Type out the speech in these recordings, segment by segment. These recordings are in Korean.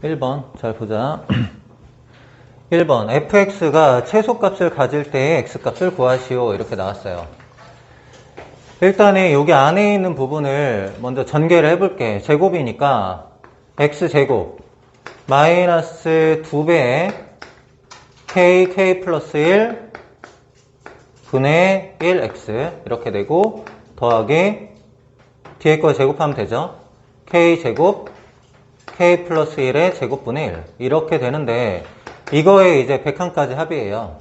1번 잘 보자. 1번 fx가 최소값을 가질 때의 x값을 구하시오 이렇게 나왔어요. 일단은 여기 안에 있는 부분을 먼저 전개를 해볼게. 제곱이니까 x제곱 마이너스 2배의 k 플러스 1 분의 1x 이렇게 되고 더하기 뒤에 거 제곱하면 되죠. k제곱 k 플러스 1의 제곱분의 1 이렇게 되는데 이거에 이제 백항까지 합이에요.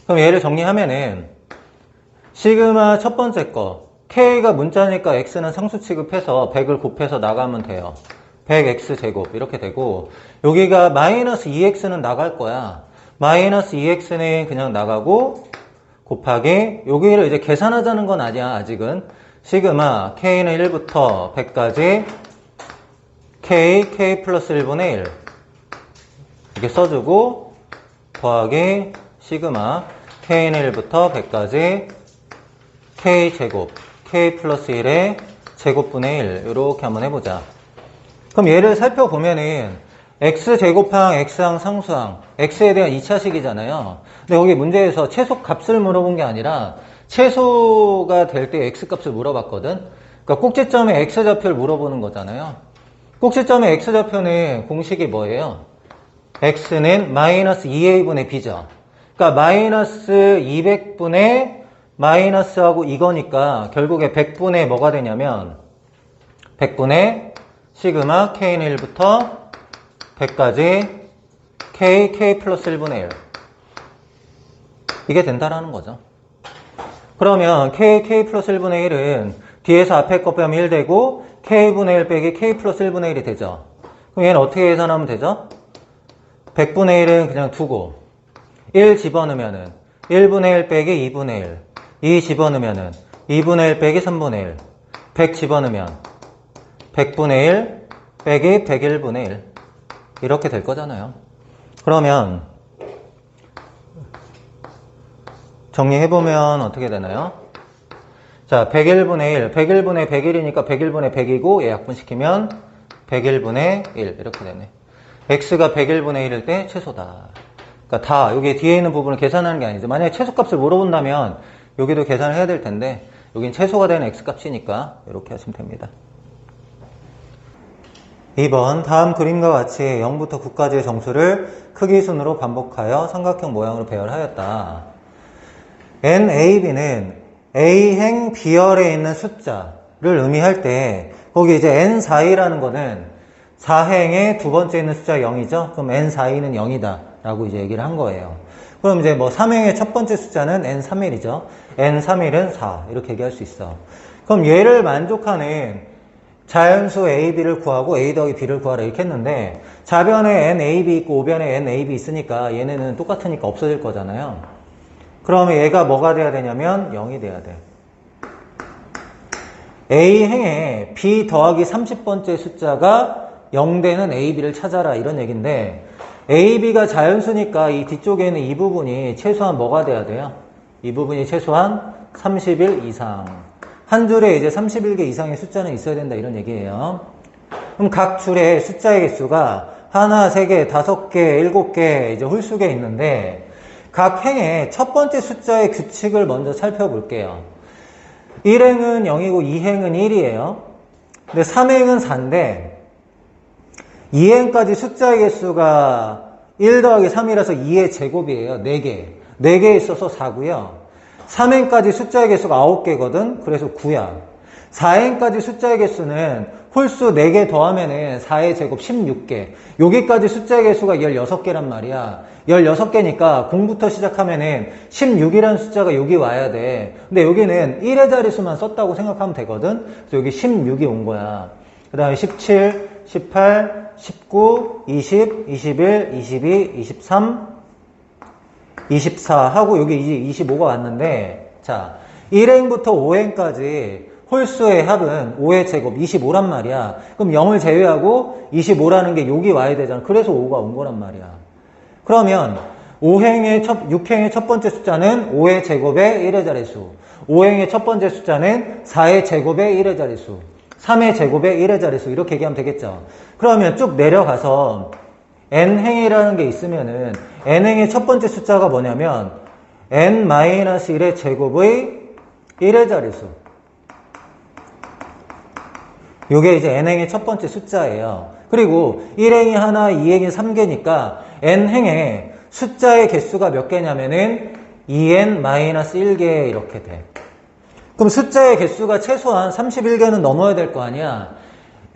그럼 얘를 정리하면은 시그마 첫 번째 거 k가 문자니까 x는 상수 취급해서 100을 곱해서 나가면 돼요. 100x제곱 이렇게 되고 여기가 마이너스 2x는 나갈 거야. 마이너스 2x는 그냥 나가고 곱하기 여기를 이제 계산하자는 건 아니야. 아직은 시그마 k는 1부터 100까지 k 플러스 1분의 1 이렇게 써주고 더하기 시그마 k는 1부터 100까지 k제곱 k 플러스 1의 제곱분의 1 이렇게 한번 해보자. 그럼 얘를 살펴보면은 x제곱항, x항, 상수항 x에 대한 2차식이잖아요. 근데 거기 문제에서 최소값을 물어본 게 아니라 최소가 될 때 x값을 물어봤거든. 그러니까 꼭지점에 x좌표를 물어보는 거잖아요. 꼭지점의 x좌표는 공식이 뭐예요? x는 마이너스 2a분의 b죠. 그러니까 마이너스 200분의 마이너스하고 이거니까 결국에 100분의 뭐가 되냐면 100분의 시그마 k는 1부터 100까지 k 플러스 1분의 1 이게 된다라는 거죠. 그러면 k 플러스 1분의 1은 뒤에서 앞에 거 빼면 1 되고 k분의 1 빼기 k 플러스 1분의 1이 되죠. 그럼 얘는 어떻게 계산하면 되죠? 100분의 1은 그냥 두고 1 집어넣으면은 1분의 1 빼기 2분의 1 2 집어넣으면은 2분의 1 빼기 3분의 1 100 집어넣으면 100분의 1 빼기 101분의 1 이렇게 될 거잖아요. 그러면 정리해보면 어떻게 되나요? 자, 101분의 1, 101분의 101이니까 101분의 100이고 얘 약분시키면 101분의 1 이렇게 되네. x가 101분의 1일 때 최소다. 그러니까 다 여기 뒤에 있는 부분을 계산하는 게 아니죠. 만약에 최소값을 물어본다면 여기도 계산을 해야 될 텐데 여긴 최소가 되는 x값이니까 이렇게 하시면 됩니다. 2번 다음 그림과 같이 0부터 9까지의 정수를 크기 순으로 반복하여 삼각형 모양으로 배열하였다. NAB는 A행 B열에 있는 숫자를 의미할 때 거기 이제 N4이라는 거는 4행의 두 번째 있는 숫자 0이죠. 그럼 N4는 0이다 라고 이제 얘기를 한 거예요. 그럼 이제 뭐 3행의 첫 번째 숫자는 N31이죠. N31은 4 이렇게 얘기할 수 있어. 그럼 얘를 만족하는 자연수 AB를 구하고 A 더하기 B를 구하라 이렇게 했는데 좌변에 NAB 있고 우변에 NAB 있으니까 얘네는 똑같으니까 없어질 거잖아요. 그러면 얘가 뭐가 돼야 되냐면 0이 돼야 돼. A행에 B 더하기 30번째 숫자가 0 되는 AB를 찾아라 이런 얘기인데 AB가 자연수니까 이 뒤쪽에 있는 이 부분이 최소한 뭐가 돼야 돼요? 이 부분이 최소한 30일 이상. 한 줄에 이제 31개 이상의 숫자는 있어야 된다 이런 얘기예요. 그럼 각 줄에 숫자의 개수가 하나, 3개, 5개, 7개 이제 홀수개 있는데 각 행의 첫 번째 숫자의 규칙을 먼저 살펴볼게요. 1행은 0이고 2행은 1이에요. 근데 3행은 4인데 2행까지 숫자의 개수가 1 더하기 3이라서 2의 제곱이에요. 4개. 4개 있어서 4고요. 3행까지 숫자의 개수가 9개거든. 그래서 9야. 4행까지 숫자의 개수는 홀수 4개 더하면은 4의 제곱 16개. 여기까지 숫자의 개수가 16개란 말이야. 16개니까 0부터 시작하면은 16이라는 숫자가 여기 와야 돼. 근데 여기는 1의 자릿수만 썼다고 생각하면 되거든. 그래서 여기 16이 온 거야. 그 다음에 17, 18, 19, 20, 21, 22, 23, 24 하고 여기 이제 25가 왔는데 자 1행부터 5행까지 홀수의 합은 5의 제곱 25란 말이야. 그럼 0을 제외하고 25라는 게 여기 와야 되잖아. 그래서 5가 온 거란 말이야. 그러면 6행의 첫 번째 숫자는 5의 제곱의 1의 자릿수, 5행의 첫 번째 숫자는 4의 제곱의 1의 자릿수, 3의 제곱의 1의 자릿수 이렇게 얘기하면 되겠죠. 그러면 쭉 내려가서 n행이라는 게 있으면은 n행의 첫 번째 숫자가 뭐냐면 n-1의 제곱의 1의 자릿수. 요게 이제 n행의 첫 번째 숫자예요. 그리고 1행이 하나, 2행이 3개니까 n행의 숫자의 개수가 몇 개냐면은 2n-1개 이렇게 돼. 그럼 숫자의 개수가 최소한 31개는 넘어야 될 거 아니야.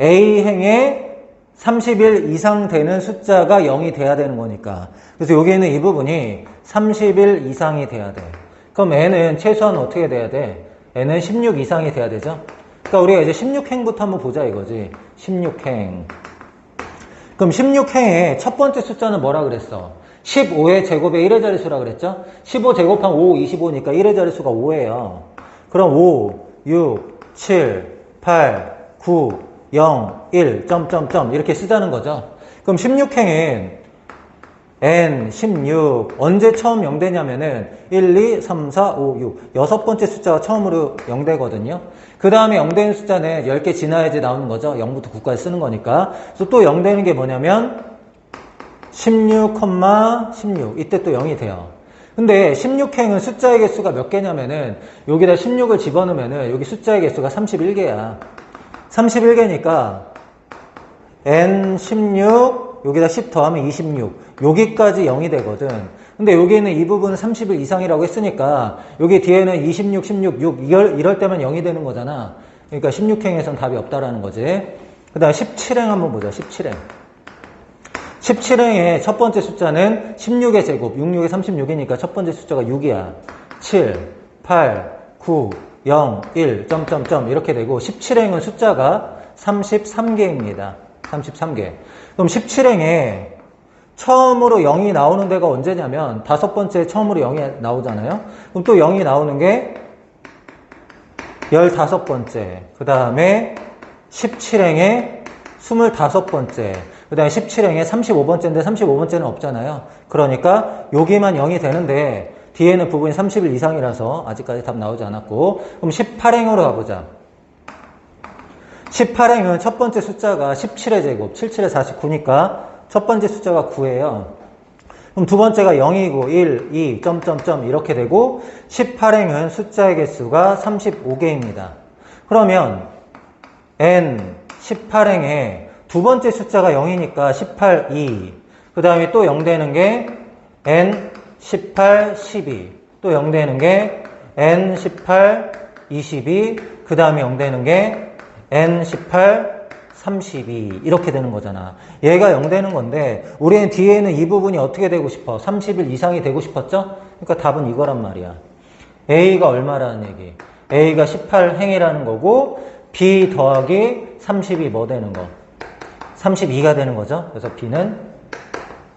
A행에 30일 이상 되는 숫자가 0이 돼야 되는 거니까. 그래서 여기는 이 부분이 30일 이상이 돼야 돼. 그럼 n은 최소한 어떻게 돼야 돼? n은 16 이상이 돼야 되죠? 그러니까 우리가 이제 16행부터 한번 보자 이거지. 16행. 그럼 16행의 첫 번째 숫자는 뭐라 그랬어? 15의 제곱의 1의 자릿수라 그랬죠? 15 제곱하면 5, 25니까 1의 자릿수가 5예요. 그럼 5, 6, 7, 8, 9, 0, 1, 점점점 이렇게 쓰자는 거죠. 그럼 16행은 n, 16 언제 처음 0되냐면은 1, 2, 3, 4, 5, 6 여섯 번째 숫자가 처음으로 0되거든요. 그 다음에 0되는 숫자는 10개 지나야지 나오는 거죠. 0부터 9까지 쓰는 거니까. 그래서 또 0되는 게 뭐냐면 16, 16 이때 또 0이 돼요. 근데 16행은 숫자의 개수가 몇 개냐면은 여기다 16을 집어넣으면은 여기 숫자의 개수가 31개야. 31개니까 n16 여기다 10 더하면 26 여기까지 0이 되거든. 근데 여기는 이 부분은 30일 이상이라고 했으니까 여기 뒤에는 26, 16, 6 이럴 때만 0이 되는 거잖아. 그러니까 16행에선 답이 없다라는 거지. 그 다음에 17행 한번 보자. 17행. 17행의 첫 번째 숫자는 16의 제곱, 66의 36이니까 첫 번째 숫자가 6이야. 7, 8, 9, 0, 1, 점점점 이렇게 되고 17행은 숫자가 33개입니다. 33개. 그럼 17행에 처음으로 0이 나오는 데가 언제냐면 다섯 번째 처음으로 0이 나오잖아요. 그럼 또 0이 나오는 게 15번째. 그 다음에 17행에 25번째. 그 다음에 17행에 35번째인데 35번째는 없잖아요. 그러니까 여기만 0이 되는데 뒤에는 부분이 30일 이상이라서 아직까지 답 나오지 않았고 그럼 18행으로 가보자. 18행은 첫 번째 숫자가 17의 제곱, 77의 49니까 첫 번째 숫자가 9예요. 그럼 두 번째가 0이고 1, 2, 점점점 이렇게 되고 18행은 숫자의 개수가 35개입니다. 그러면 n 18행에 두 번째 숫자가 0이니까 18, 2. 그 다음에 또 0 되는 게 n 18, 12. 또 0 되는 게 n 18, 22. 그 다음에 0 되는 게 n 18, 32 이렇게 되는 거잖아. 얘가 0 되는 건데 우리는 뒤에는 이 부분이 어떻게 되고 싶어? 30일 이상이 되고 싶었죠? 그러니까 답은 이거란 말이야. A가 얼마라는 얘기? A가 18행이라는 거고 B 더하기 30이 뭐 되는 거? 32가 되는 거죠. 그래서 B는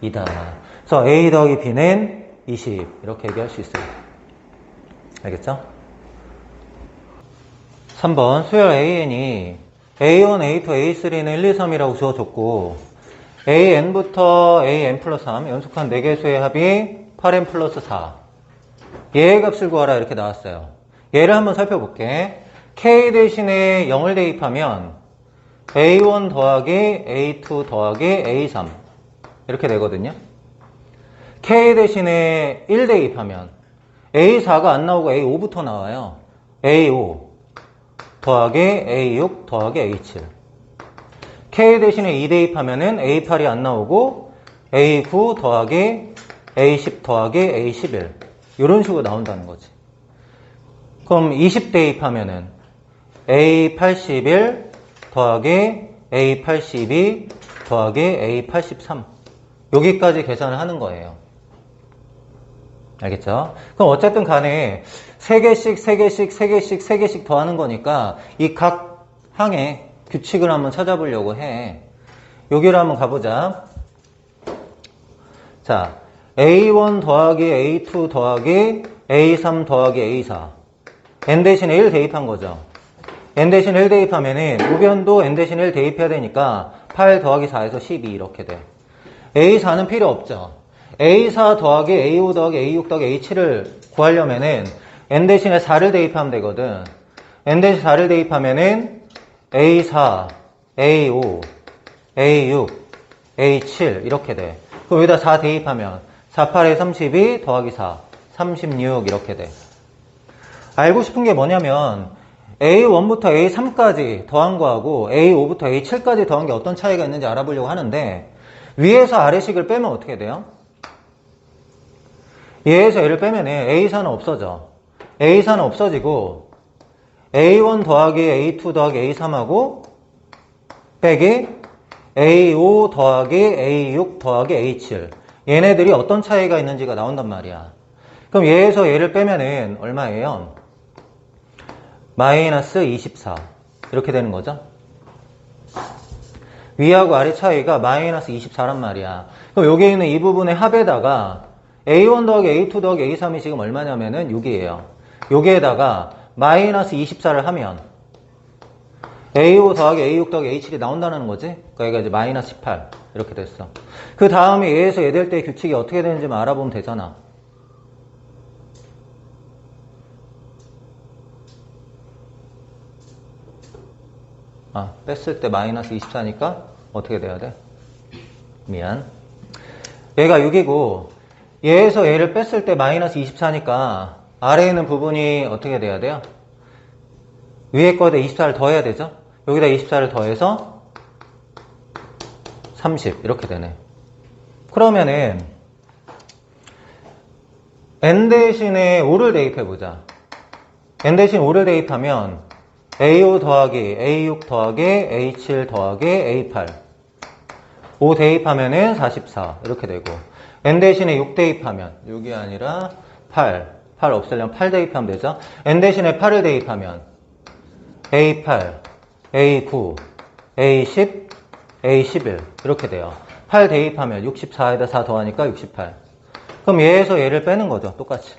2다. 그래서 A 더하기 B는 20 이렇게 얘기할 수 있어요. 알겠죠? 3번 수열 AN이 A1, A2, A3는 1, 2, 3이라고 주어졌고 AN부터 AN 플러스 3 연속한 4개수의 합이 8N 플러스 4 얘의 값을 구하라 이렇게 나왔어요. 얘를 한번 살펴볼게. K 대신에 0을 대입하면 A1 더하기 A2 더하기 A3 이렇게 되거든요. K 대신에 1 대입하면 A4가 안 나오고 A5부터 나와요. A5 더하기 A6 더하기 A7 K 대신에 2 대입하면은 A8이 안 나오고 A9 더하기 A10 더하기 A11 이런 식으로 나온다는 거지. 그럼 20 대입하면은 A81 더하기 A82 더하기 A83 여기까지 계산을 하는 거예요. 알겠죠? 그럼 어쨌든 간에 3개씩, 3개씩, 3개씩, 3개씩 더 하는 거니까 이 각 항의 규칙을 한번 찾아보려고 해. 여기로 한번 가보자. 자, A1 더하기 A2 더하기 A3 더하기 A4 N 대신에 1 대입한 거죠. N 대신에 1 대입하면은 우변도 N 대신에 1 대입해야 되니까 8 더하기 4에서 12 이렇게 돼. A4는 필요 없죠. A4 더하기 A5 더하기 A6 더하기 A7을 구하려면은 N 대신에 4를 대입하면 되거든. N 대신에 4를 대입하면은 A4, A5, A6, A7 이렇게 돼. 그럼 여기다 4 대입하면 4, 8에 32 더하기 4, 36 이렇게 돼. 알고 싶은 게 뭐냐면 A1부터 A3까지 더한 거하고 A5부터 A7까지 더한 게 어떤 차이가 있는지 알아보려고 하는데 위에서 아래식을 빼면 어떻게 돼요? 얘에서 얘를 빼면 A4는 없어져. A4는 없어지고 A1 더하기 A2 더하기 A3하고 빼기 A5 더하기 A6 더하기 A7 얘네들이 어떤 차이가 있는지가 나온단 말이야. 그럼 얘에서 얘를 빼면은 얼마예요? 마이너스 24 이렇게 되는 거죠. 위하고 아래 차이가 마이너스 24란 말이야. 그럼 여기 있는 이 부분의 합에다가 A1 더하기 A2 더하기 A3이 지금 얼마냐면은 6이에요. 여기에다가 마이너스 24를 하면 A5 더하기 A6 더하기 A7이 나온다는 거지. 그러니까 이제 마이너스 18 이렇게 됐어. 그 다음에 얘에서 얘 될 때 규칙이 어떻게 되는지만 알아보면 되잖아. 뺐을 때 마이너스 24니까 어떻게 돼야 돼? 미안. 얘가 6이고 얘에서 얘를 뺐을 때 마이너스 24니까 아래에 있는 부분이 어떻게 돼야 돼요? 위에 거에다 24를 더해야 되죠? 여기다 24를 더해서 30 이렇게 되네. 그러면은 n 대신에 5를 대입해보자. n 대신 5를 대입하면 A5 더하기 A6 더하기 A7 더하기 A8 5 대입하면은 44 이렇게 되고 n 대신에 6 대입하면 6이 아니라 8 없애려면 8 대입하면 되죠. n 대신에 8을 대입하면 A8 A9 A10 A11 이렇게 돼요. 8 대입하면 64에다 4 더하니까 68. 그럼 얘에서 얘를 빼는 거죠. 똑같이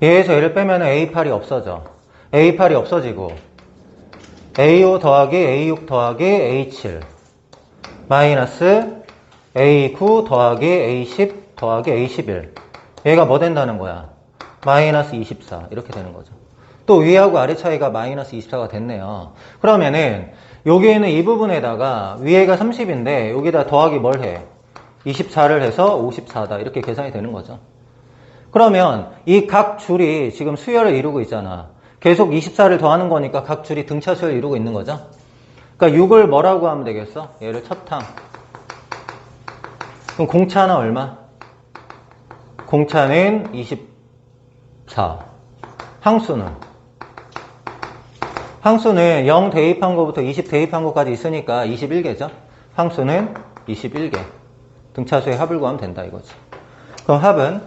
얘에서 얘를 빼면 A8이 없어져. A8이 없어지고 A5 더하기 A6 더하기 A7 마이너스 A9 더하기 A10 더하기 A11 얘가 뭐 된다는 거야? 마이너스 24 이렇게 되는 거죠. 또 위하고 아래 차이가 마이너스 24가 됐네요. 그러면은 여기에는 이 부분에다가 위에가 30인데 여기다 더하기 뭘 해? 24를 해서 54다 이렇게 계산이 되는 거죠. 그러면 이 각 줄이 지금 수열을 이루고 있잖아. 계속 24를 더하는 거니까 각 줄이 등차수열을 이루고 있는 거죠. 그러니까 6을 뭐라고 하면 되겠어? 얘를 첫항. 그럼 공차는 얼마? 공차는 24. 항수는 0 대입한 거부터 20 대입한 거까지 있으니까 21개죠. 항수는 21개. 등차수의 합을 구하면 된다 이거지. 그럼 합은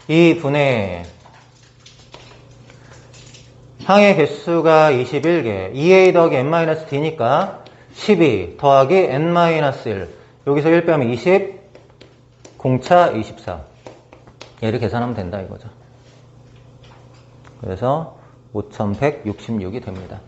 2분의 항의 개수가 21개, 2a 더하기 n-d니까 12 더하기 n-1 여기서 1 빼면 20 공차 24 얘를 계산하면 된다 이거죠. 그래서 5166이 됩니다.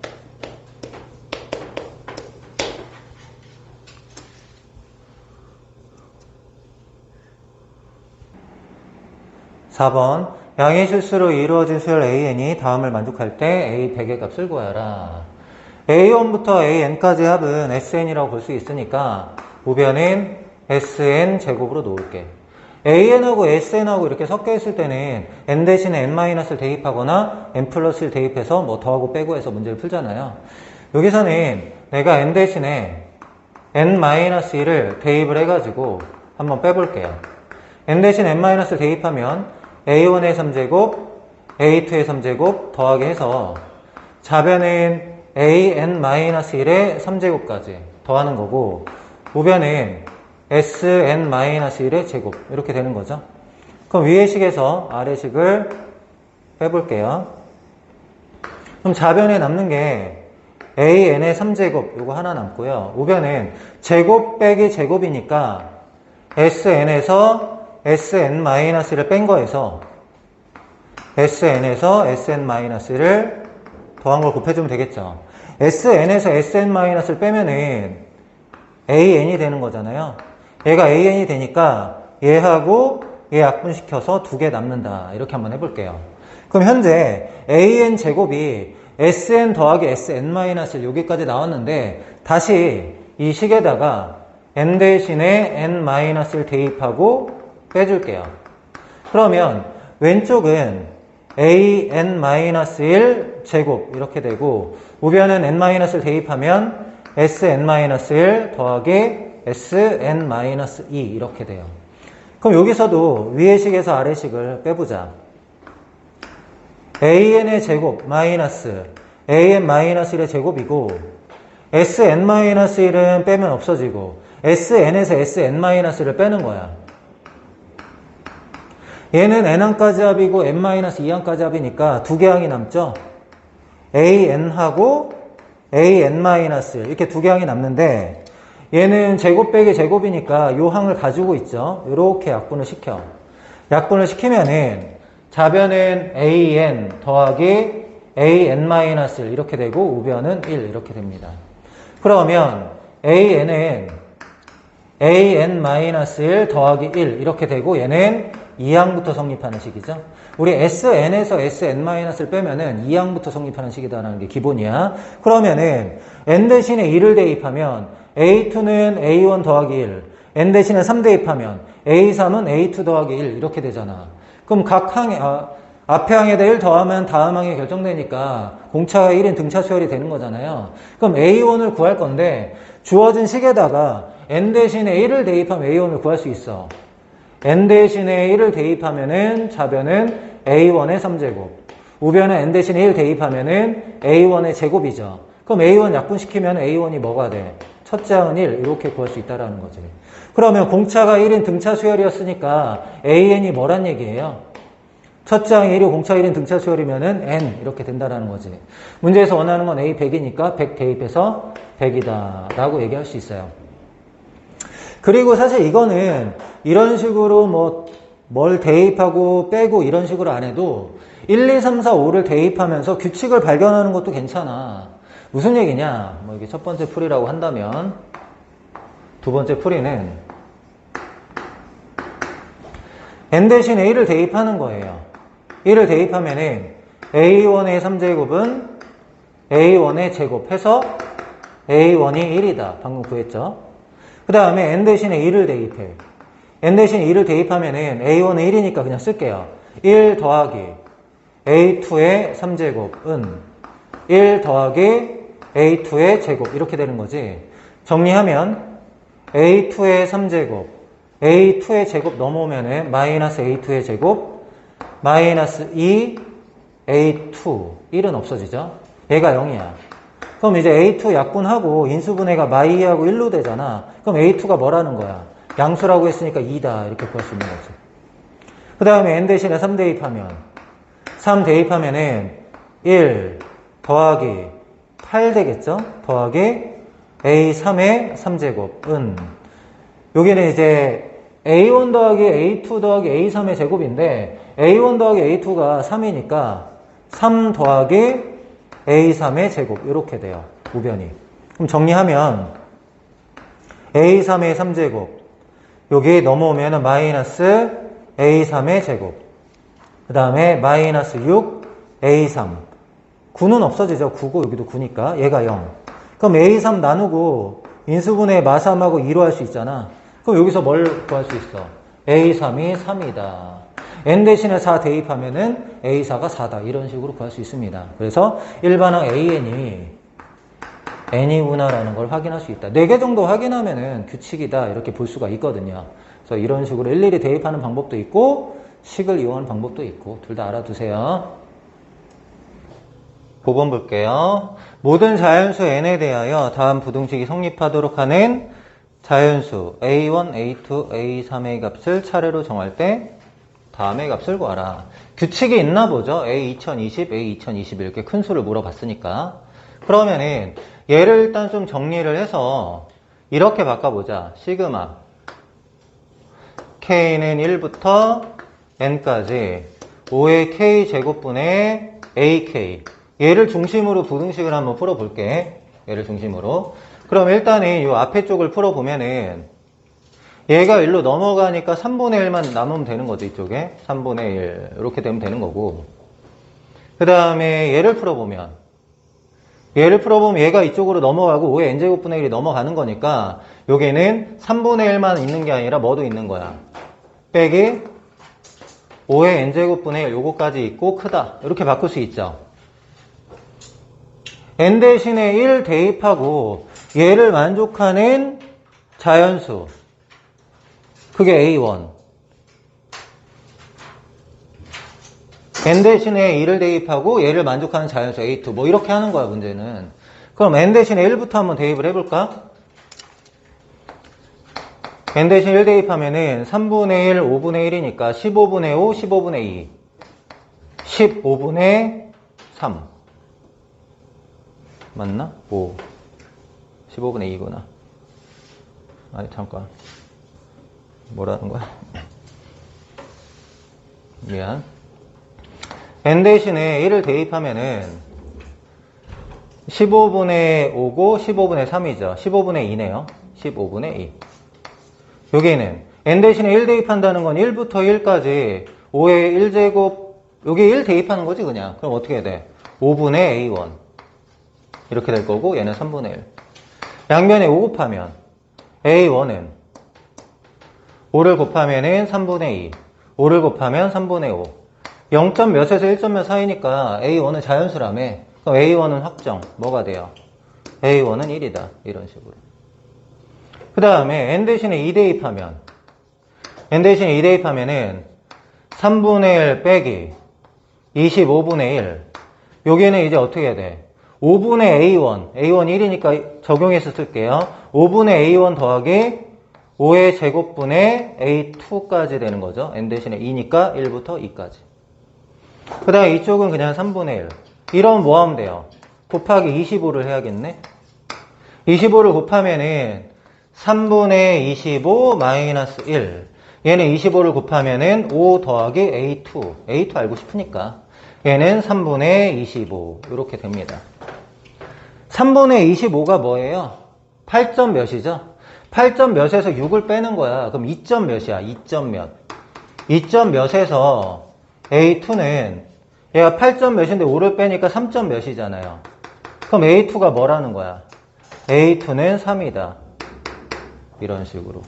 (4번) 양의 실수로 이루어진 수열 AN이 다음을 만족할 때 A 100의 값을 구하라. A1부터 AN까지 합은 SN이라고 볼 수 있으니까 우변은 SN 제곱으로 놓을게. AN하고 SN하고 이렇게 섞여 있을 때는 N 대신에 N-를 대입하거나 N 플러스 1 대입해서 뭐 더하고 빼고 해서 문제를 풀잖아요. 여기서는 내가 N 대신에 N-1을 대입을 해가지고 한번 빼볼게요. N 대신 N-를 대입하면 A1의 3제곱, A2의 3제곱 더하기 해서 좌변은 AN-1의 3제곱까지 더하는 거고 우변은 SN-1의 제곱 이렇게 되는 거죠. 그럼 위의 식에서 아래 식을 빼볼게요. 그럼 좌변에 남는 게 AN의 3제곱 이거 하나 남고요. 우변은 제곱 빼기 제곱이니까 SN에서 SN-를 뺀 거에서 SN에서 SN-를 더한 걸 곱해주면 되겠죠. SN에서 SN-를 빼면은 AN이 되는 거잖아요. 얘가 AN이 되니까 얘하고 얘 약분시켜서 두 개 남는다. 이렇게 한번 해볼게요. 그럼 현재 AN 제곱이 SN 더하기 SN-를 여기까지 나왔는데 다시 이 식에다가 n 대신에 n-1 대입하고 빼줄게요. 그러면 왼쪽은 an-1 제곱 이렇게 되고 우변은 n-를 대입하면 sn-1 더하기 sn-2 이렇게 돼요. 그럼 여기서도 위의 식에서 아래 식을 빼보자. an의 제곱 마이너스 an-1의 제곱이고 sn-1은 빼면 없어지고 sn에서 sn-를 빼는 거야. 얘는 n항까지 합이고 n-2항까지 합이니까 두 개 항이 남죠. an하고 an-1 이렇게 두 개 항이 남는데 얘는 제곱 빼기 제곱이니까 요 항을 가지고 있죠. 이렇게 약분을 시켜. 약분을 시키면은 좌변은 an 더하기 an-1 이렇게 되고 우변은 1 이렇게 됩니다. 그러면 an은 an-1 더하기 1 이렇게 되고 얘는 2항부터 성립하는 식이죠. 우리 sn에서 sn-를 빼면은 2항부터 성립하는 식이다라는 게 기본이야. 그러면은 n 대신에 2를 대입하면 a2는 a1 더하기 1, n 대신에 3 대입하면 a3은 a2 더하기 1 이렇게 되잖아. 그럼 각 항에 앞에 항에다 1 더하면 다음 항이 결정되니까 공차가 1인 등차 수열이 되는 거잖아요. 그럼 a1을 구할 건데 주어진 식에다가 n 대신에 1을 대입하면 a1을 구할 수 있어. n 대신에 1을 대입하면은 좌변은 a1의 3제곱, 우변은 n 대신에 1 대입하면은 a1의 제곱이죠. 그럼 a1 약분시키면 a1이 뭐가 돼? 첫째 항은 1 이렇게 구할 수 있다라는 거지. 그러면 공차가 1인 등차 수열이었으니까 an이 뭐란 얘기예요? 첫째 항이 1이고 공차 1인 등차 수열이면은 n 이렇게 된다라는 거지. 문제에서 원하는 건 a 100이니까 100 대입해서 100이다 라고 얘기할 수 있어요. 그리고 사실 이거는 이런 식으로 뭘 대입하고 빼고 이런 식으로 안 해도 1, 2, 3, 4, 5를 대입하면서 규칙을 발견하는 것도 괜찮아. 무슨 얘기냐? 이게 첫 번째 풀이라고 한다면 두 번째 풀이는 n 대신에 1을 대입하는 거예요. 1을 대입하면은 a1의 3제곱은 a1의 제곱 해서 a1이 1이다. 방금 구했죠? 그 다음에 n 대신에 2를 대입해. n 대신에 2를 대입하면은 a1은 1이니까 그냥 쓸게요. 1 더하기 a2의 3제곱은 1 더하기 a2의 제곱 이렇게 되는 거지. 정리하면 a2의 3제곱 a2의 제곱 넘어오면은 마이너스 a2의 제곱 마이너스 2 a2 1은 없어지죠. 얘가 0이야. 그럼 이제 a2 약분하고 인수분해가 마이하고 1로 되잖아. 그럼 a2가 뭐라는 거야? 양수라고 했으니까 2다 이렇게 구할 수 있는 거지. 그 다음에 n 대신에 3 대입하면 3 대입하면은 1 더하기 8 되겠죠? 더하기 a3의 3제곱은 여기는 이제 a1 더하기 a2 더하기 a3의 제곱인데 a1 더하기 a2가 3이니까 3 더하기 a3의 제곱 이렇게 돼요. 우변이. 그럼 정리하면 a3의 3제곱 여기 넘어오면 마이너스 a3의 제곱 그 다음에 마이너스 6 a3 9는 없어지죠. 9고 여기도 9니까 얘가 0. 그럼 a3 나누고 인수분해 마삼하고 2로 할 수 있잖아. 그럼 여기서 뭘 구할 수 있어? a3이 3이다. n 대신에 4 대입하면은 a4가 4다. 이런 식으로 구할 수 있습니다. 그래서 일반항 an이 n이구나라는 걸 확인할 수 있다. 4개 정도 확인하면은 규칙이다. 이렇게 볼 수가 있거든요. 그래서 이런 식으로 일일이 대입하는 방법도 있고 식을 이용하는 방법도 있고 둘 다 알아두세요. 5번 볼게요. 모든 자연수 n에 대하여 다음 부등식이 성립하도록 하는 자연수 a1, a2, a3의 값을 차례로 정할 때 다음의 값을 구하라. 규칙이 있나 보죠. a2020, a2021 이렇게 큰 수를 물어봤으니까. 그러면은 얘를 일단 좀 정리를 해서 이렇게 바꿔보자. 시그마 k는 1부터 n까지 5의 k 제곱분의 ak 얘를 중심으로 부등식을 한번 풀어볼게. 얘를 중심으로. 그럼 일단은 이 앞에 쪽을 풀어보면은 얘가 1로 넘어가니까 3분의 1만 남으면 되는 거죠. 이쪽에 3분의 1 이렇게 되면 되는 거고 그 다음에 얘를 풀어보면 얘를 풀어보면 얘가 이쪽으로 넘어가고 5의 n제곱분의 1이 넘어가는 거니까 여기는 3분의 1만 있는 게 아니라 뭐도 있는 거야. 빼기 5의 n제곱분의 1 요거까지 있고 크다. 이렇게 바꿀 수 있죠. n 대신에 1 대입하고 얘를 만족하는 자연수. 그게 A1. n 대신에 1을 대입하고 얘를 만족하는 자연수 A2 뭐 이렇게 하는 거야 문제는. 그럼 n 대신에 1부터 한번 대입을 해볼까? n 대신 1 대입하면은 3분의 1, 5분의 1이니까 15분의 5, 15분의 2 15분의 3 맞나? 5 15분의 2구나. 아니 잠깐 뭐라는 거야? 미안. n 대신에 1을 대입하면은 15분의 5고 15분의 3이죠. 15분의 2네요. 15분의 2. 여기는 n 대신에 1 대입한다는 건 1부터 1까지 5의 1제곱 여기 1 대입하는 거지 그냥. 그럼 어떻게 해야 돼? 5분의 A1 이렇게 될 거고 얘는 3분의 1. 양면에 5 곱하면 A1은 5를 곱하면은 3분의 2 5를 곱하면 3분의 5 0점 몇에서 1점 몇 사이니까 A1은 자연수라며. 그럼 A1은 확정. 뭐가 돼요? A1은 1이다. 이런 식으로. 그 다음에 n 대신에 2 대입하면 n 대신에 2 대입하면은 3분의 1 빼기 25분의 1 여기는 이제 어떻게 해야 돼? 5분의 A1 A1 1이니까 적용해서 쓸게요. 5분의 A1 더하기 5의 제곱분의 A2까지 되는 거죠. n 대신에 2니까 1부터 2까지. 그 다음에 이쪽은 그냥 3분의 1. 이러면 뭐 하면 돼요? 곱하기 25를 해야겠네. 25를 곱하면은 3분의 25 마이너스 1. 얘는 25를 곱하면은 5 더하기 A2. A2 알고 싶으니까. 얘는 3분의 25. 이렇게 됩니다. 3분의 25가 뭐예요? 8점 몇이죠? 8점 몇에서 6을 빼는 거야. 그럼 2점 몇이야? 2점 몇. 2점 몇에서 A2는 얘가 8점 몇인데 5를 빼니까 3점 몇이잖아요. 그럼 A2가 뭐라는 거야? A2는 3이다. 이런 식으로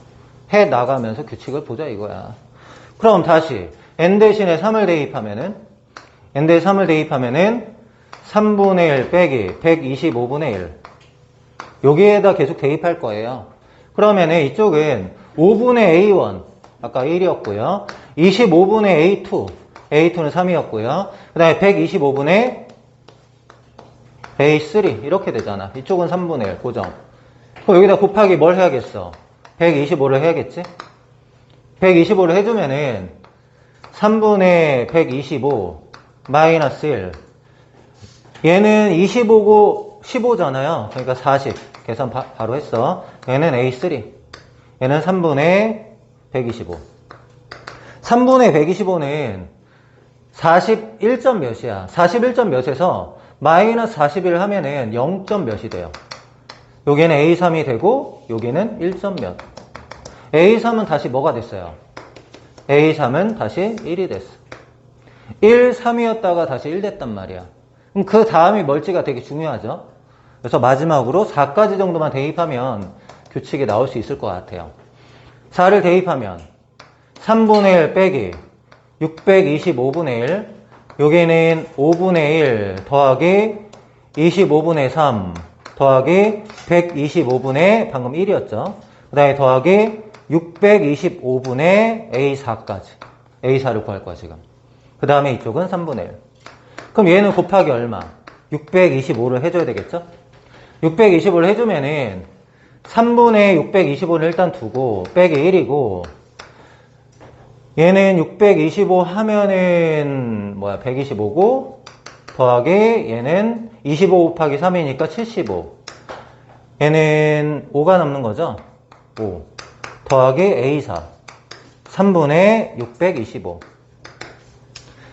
해 나가면서 규칙을 보자 이거야. 그럼 다시 n 대신에 3을 대입하면은 n 대신에 3을 대입하면은 3분의 1 빼기 125분의 1 여기에다 계속 대입할 거예요. 그러면은 이쪽은 5분의 A1 아까 1이었고요. 25분의 A2 A2는 3이었고요. 그 다음에 125분의 A3 이렇게 되잖아. 이쪽은 3분의 1 고정. 그럼 여기다 곱하기 뭘 해야겠어? 125를 해야겠지? 125를 해주면은 3분의 125 마이너스 1 얘는 25고 15잖아요. 그러니까 40 계산 바로 했어. 얘는 A3 얘는 3분의 125 3분의 125는 41점 몇이야? 41점 몇에서 마이너스 41 하면은 0점 몇이 돼요? 여기는 A3이 되고 여기는 1점 몇. A3은 다시 뭐가 됐어요? A3은 다시 1이 됐어. 1, 3이었다가 다시 1 됐단 말이야. 그럼 그 다음이 뭘지가 되게 중요하죠. 그래서 마지막으로 4까지 정도만 대입하면 규칙이 나올 수 있을 것 같아요. 4를 대입하면 3분의 1 빼기 625분의 1 여기는 5분의 1 더하기 25분의 3 더하기 125분의 방금 1이었죠. 그 다음에 더하기 625분의 A4까지. A4를 구할 거야 지금. 그 다음에 이쪽은 3분의 1. 그럼 얘는 곱하기 얼마? 625를 해줘야 되겠죠? 625를 해주면은 3분의 625를 일단 두고 빼기 1이고 얘는 625 하면은 뭐야 125고 더하기 얘는 25 곱하기 3이니까 75 얘는 5가 남는 거죠? 5 더하기 A4 3분의 625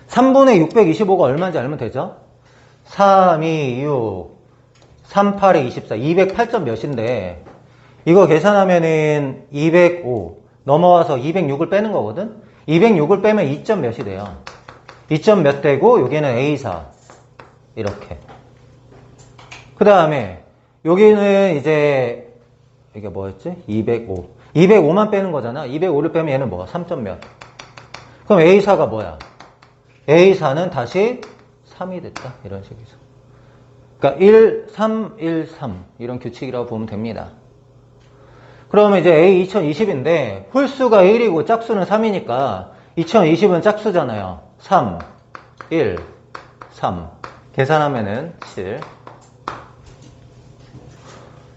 3분의 625가 얼마인지 알면 되죠? 3, 2, 6 3, 8에 24 208점 몇인데 이거 계산하면은 205 넘어와서 206을 빼는 거거든? 206을 빼면 2점 몇이 돼요? 2점 몇 되고 여기는 A4 이렇게 그 다음에 여기는 이제 이게 뭐였지? 205. 205만 빼는 거잖아. 205를 빼면 얘는 뭐? 3점 몇? 그럼 A4가 뭐야? A4는 다시 3이 됐다. 이런 식이죠. 그러니까 1, 3, 1, 3 이런 규칙이라고 보면 됩니다. 그러면 이제 A 2020인데 홀수가 1이고 짝수는 3이니까 2020은 짝수잖아요. 3, 1, 3 계산하면은 7.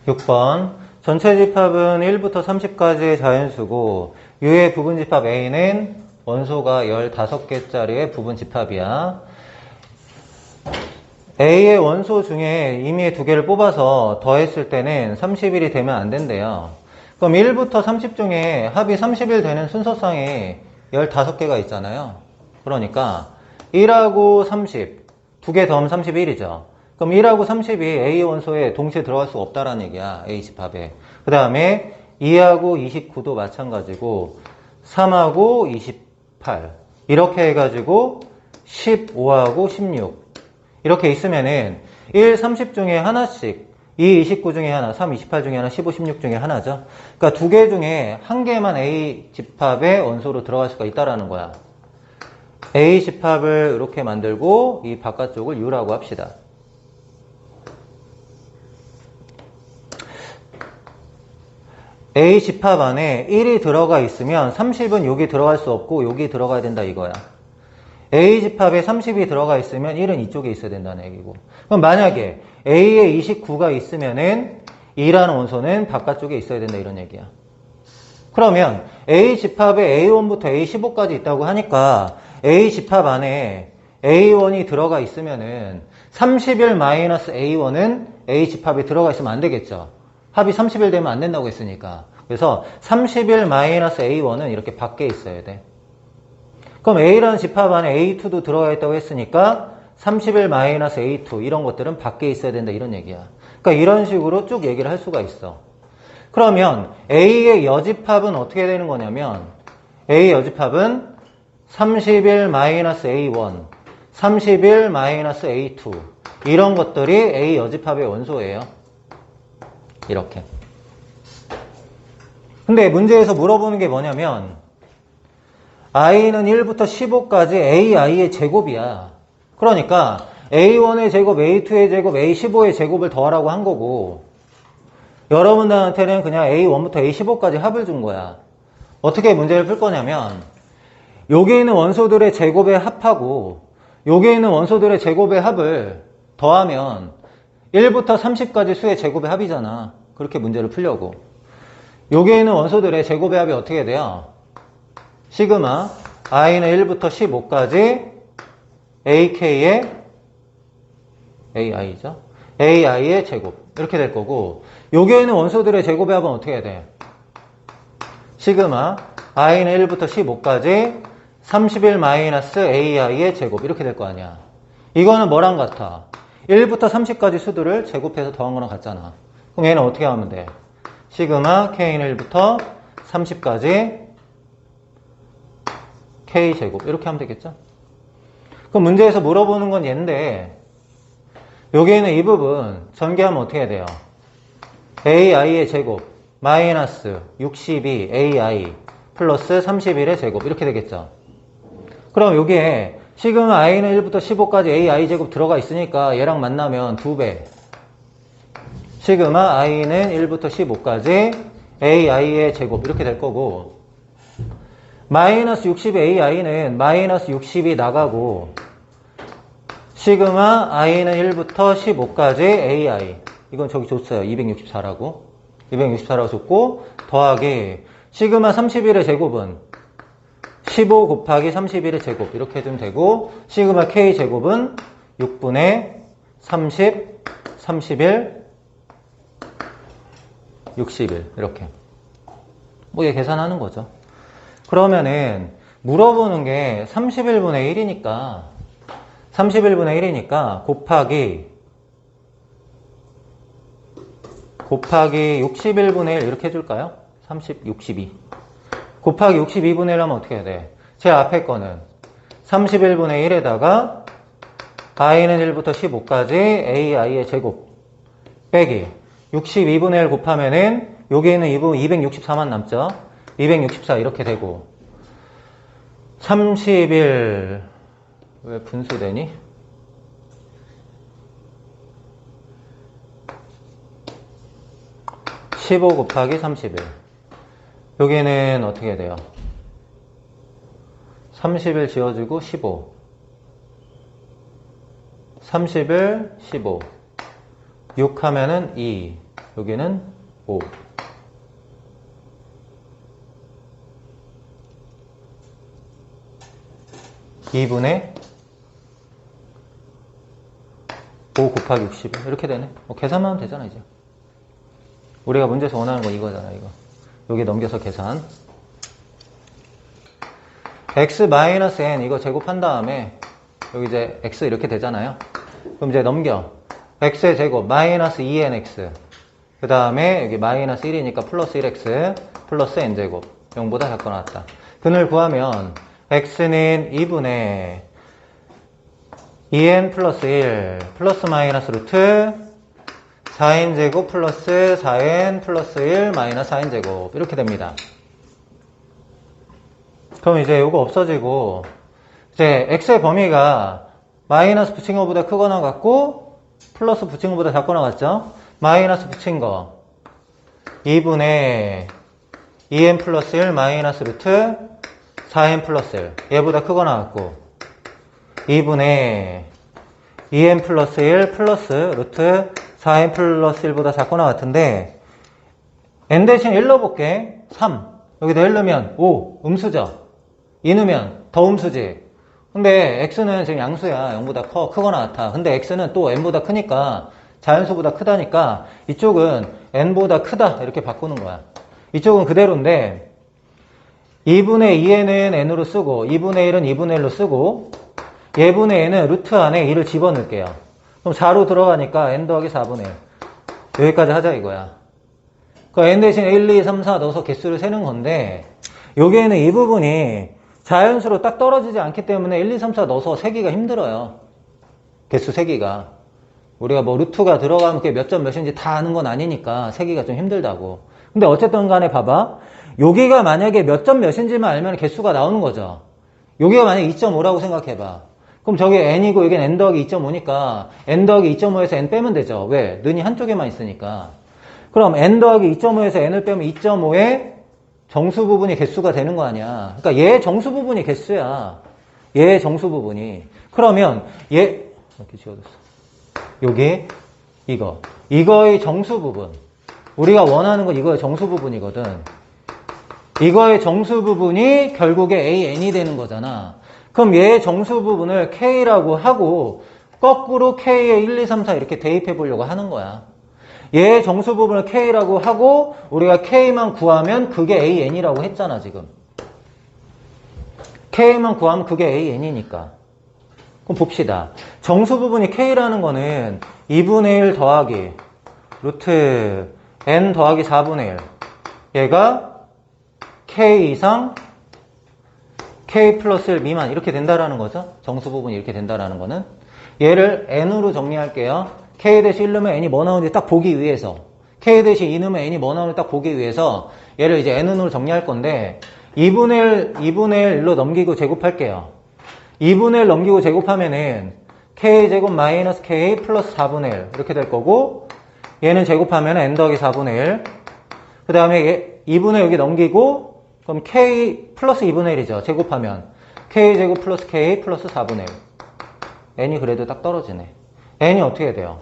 6번 전체 집합은 1부터 30까지의 자연수고 U의 부분 집합 A는 원소가 15개짜리의 부분 집합이야. A의 원소 중에 임의의 2개를 뽑아서 더했을 때는 30일이 되면 안 된대요. 그럼 1부터 30 중에 합이 30일 되는 순서상에 15개가 있잖아요. 그러니까 1하고 30, 2개 더하면 31이죠. 그럼 1하고 30이 A 원소에 동시에 들어갈 수가 없다라는 얘기야. A 집합에. 그 다음에 2하고 29도 마찬가지고 3하고 28 이렇게 해가지고 15하고 16 이렇게 있으면은 1, 30 중에 하나씩 2, 29 중에 하나, 3, 28 중에 하나, 15, 16 중에 하나죠. 그러니까 2개 중에 1개만 A 집합의 원소로 들어갈 수가 있다라는 거야. A 집합을 이렇게 만들고 이 바깥쪽을 U라고 합시다. A 집합 안에 1이 들어가 있으면 30은 여기 들어갈 수 없고 여기 들어가야 된다 이거야. A 집합에 30이 들어가 있으면 1은 이쪽에 있어야 된다는 얘기고. 그럼 만약에 A에 29가 있으면은 2라는 원소는 바깥쪽에 있어야 된다 이런 얘기야. 그러면 A 집합에 A1부터 A15까지 있다고 하니까 A 집합 안에 A1이 들어가 있으면은 31 마이너스 A1은 A 집합에 들어가 있으면 안 되겠죠. 합이 30일 되면 안 된다고 했으니까. 그래서 31 마이너스 A1은 이렇게 밖에 있어야 돼. 그럼 A라는 집합 안에 A2도 들어가 있다고 했으니까 31 마이너스 A2 이런 것들은 밖에 있어야 된다 이런 얘기야. 그러니까 이런 식으로 쭉 얘기를 할 수가 있어. 그러면 A의 여집합은 어떻게 되는 거냐면 A의 여집합은 31 마이너스 A1, 31 마이너스 A2 이런 것들이 A 여집합의 원소예요. 이렇게. 근데 문제에서 물어보는 게 뭐냐면 i는 1부터 15까지 ai의 제곱이야. 그러니까 a1의 제곱, a2의 제곱, a15의 제곱을 더하라고 한 거고 여러분들한테는 그냥 a1부터 a15까지 합을 준 거야. 어떻게 문제를 풀 거냐면 여기 있는 원소들의 제곱의 합하고 여기 있는 원소들의 제곱의 합을 더하면 1부터 30까지 수의 제곱의 합이잖아. 그렇게 문제를 풀려고. 여기 있는 원소들의 제곱의 합이 어떻게 돼요? 시그마 i는 1부터 15까지 ak의 ai죠. ai의 제곱 이렇게 될 거고 여기 있는 원소들의 제곱의 합은 어떻게 해야 돼? 시그마 i는 1부터 15까지 31 마이너스 ai의 제곱 이렇게 될 거 아니야. 이거는 뭐랑 같아? 1부터 30까지 수들을 제곱해서 더한 거랑 같잖아. 그럼 얘는 어떻게 하면 돼? 시그마 k는 1부터 30까지 k제곱 이렇게 하면 되겠죠? 그럼 문제에서 물어보는 건 얘인데 여기 있는 이 부분 전개하면 어떻게 해야 돼요? ai의 제곱 마이너스 62 ai 플러스 31의 제곱 이렇게 되겠죠? 그럼 여기에 시그마 i는 1부터 15까지 ai 제곱 들어가 있으니까 얘랑 만나면 2배 시그마 i는 1부터 15까지 ai의 제곱 이렇게 될 거고 마이너스 60 ai는 마이너스 60이 나가고 시그마 i는 1부터 15까지 ai 이건 저기 줬어요. 264라고 264라고 줬고 더하기 시그마 31의 제곱은 15 곱하기 31의 제곱 이렇게 해주면 되고 시그마 k 제곱은 6분의 30 31 61 이렇게 뭐 이게 계산하는 거죠. 그러면은 물어보는 게 31분의 1이니까 31분의 1이니까 곱하기 61분의 1 이렇게 해줄까요? 30, 62 곱하기 62분의 1 하면 어떻게 해야 돼? 제 앞에 거는 31분의 1에다가 i는 1부터 15까지 ai의 제곱 빼기 62분의 1 곱하면은 여기에는 264만 남죠. 264 이렇게 되고 31 왜 분수되니? 15 곱하기 31 여기는 어떻게 돼요? 30일 지워주고 15 30일 15 6 하면은 2 여기는 5 2분의 5 곱하기 60 이렇게 되네. 계산만 하면 되잖아 이제. 우리가 문제에서 원하는 거 이거잖아 이거. 여기 넘겨서 계산. x-n 이거 제곱한 다음에 여기 이제 x 이렇게 되잖아요. 그럼 이제 넘겨. x의 제곱 마이너스 2nx 그 다음에 여기 마이너스 1이니까 플러스 1x 플러스 n제곱 0보다 작거 나왔다. 근을 구하면 x는 2분의 2n 플러스 1 플러스 마이너스 루트 4n제곱 플러스 4n 플러스 1 마이너스 4n제곱 이렇게 됩니다. 그럼 이제 요거 없어지고 이제 x의 범위가 마이너스 붙인 것보다 크거나 같고 플러스 붙인 것보다 작거나 같죠? 마이너스 붙인 거 2분의 2n 플러스 1 마이너스 루트 4n 플러스 1 얘보다 크거나 같고 2분의 2n 플러스 1 플러스 루트 4n 플러스 1보다 작거나 같은데 n 대신 1 넣어볼게. 3 여기다 1 넣으면 5 음수죠. 2 넣으면 더 음수지. 근데 x는 지금 양수야. 0보다 크거나 같아. 근데 x는 또 n보다 크니까 자연수보다 크다니까 이쪽은 n보다 크다 이렇게 바꾸는 거야. 이쪽은 그대로인데 2분의 2n은 n으로 쓰고 2분의 1은 2분의 1로 쓰고 얘분의 n은 루트 안에 2를 집어넣을게요. 그럼 4로 들어가니까 n 더하기 4분의 1 여기까지 하자 이거야. 그 n 대신 1, 2, 3, 4 넣어서 개수를 세는 건데 여기에는 이 부분이 자연수로 딱 떨어지지 않기 때문에 1, 2, 3, 4 넣어서 세기가 힘들어요. 개수 세기가. 우리가 뭐 루트가 들어가면 그게 몇 점 몇인지 다 아는 건 아니니까 세기가 좀 힘들다고. 근데 어쨌든 간에 봐봐. 여기가 만약에 몇 점 몇인지만 알면 개수가 나오는 거죠. 여기가 만약에 2.5라고 생각해봐. 그럼 저게 n이고 여긴 n 더하기 2.5니까 n 더하기 2.5에서 n 빼면 되죠. 왜? 는이 한쪽에만 있으니까. 그럼 n 더하기 2.5에서 n을 빼면 2.5의 정수 부분이 개수가 되는 거 아니야. 그러니까 얘 정수 부분이 개수야. 얘 정수 부분이. 그러면 얘 이렇게 지워졌어. 여기 이거의 정수 부분. 우리가 원하는 건 이거의 정수 부분이거든. 이거의 정수 부분이 결국에 AN이 되는 거잖아. 그럼 얘의 정수 부분을 K라고 하고 거꾸로 K의 1, 2, 3, 4 이렇게 대입해 보려고 하는 거야. 얘의 정수 부분을 K라고 하고 우리가 K만 구하면 그게 AN이라고 했잖아 지금. K만 구하면 그게 AN이니까. 그럼 봅시다. 정수 부분이 K라는 거는 2분의 1 더하기 루트 N 더하기 4분의 1 얘가 K 이상 K 플러스 1 미만 이렇게 된다라는 거죠. 정수 부분이 이렇게 된다라는 거는 얘를 N으로 정리할게요. K 대신 1 넣으면 N이 뭐 나오는지 딱 보기 위해서 K 대신 2 넣으면 N이 뭐 나오는지 딱 보기 위해서 얘를 이제 N으로 정리할 건데 2분의 1로 넘기고 제곱할게요. 2분의 1 넘기고 제곱하면은 K제곱 마이너스 K 플러스 4분의 1 이렇게 될 거고 얘는 제곱하면 N 더하기 4분의 1 그 다음에 2분의 여기 넘기고 그럼 K 플러스 2분의 1이죠. 제곱하면 K제곱 플러스 K 플러스 4분의 1 N이 그래도 딱 떨어지네. N이 어떻게 돼요?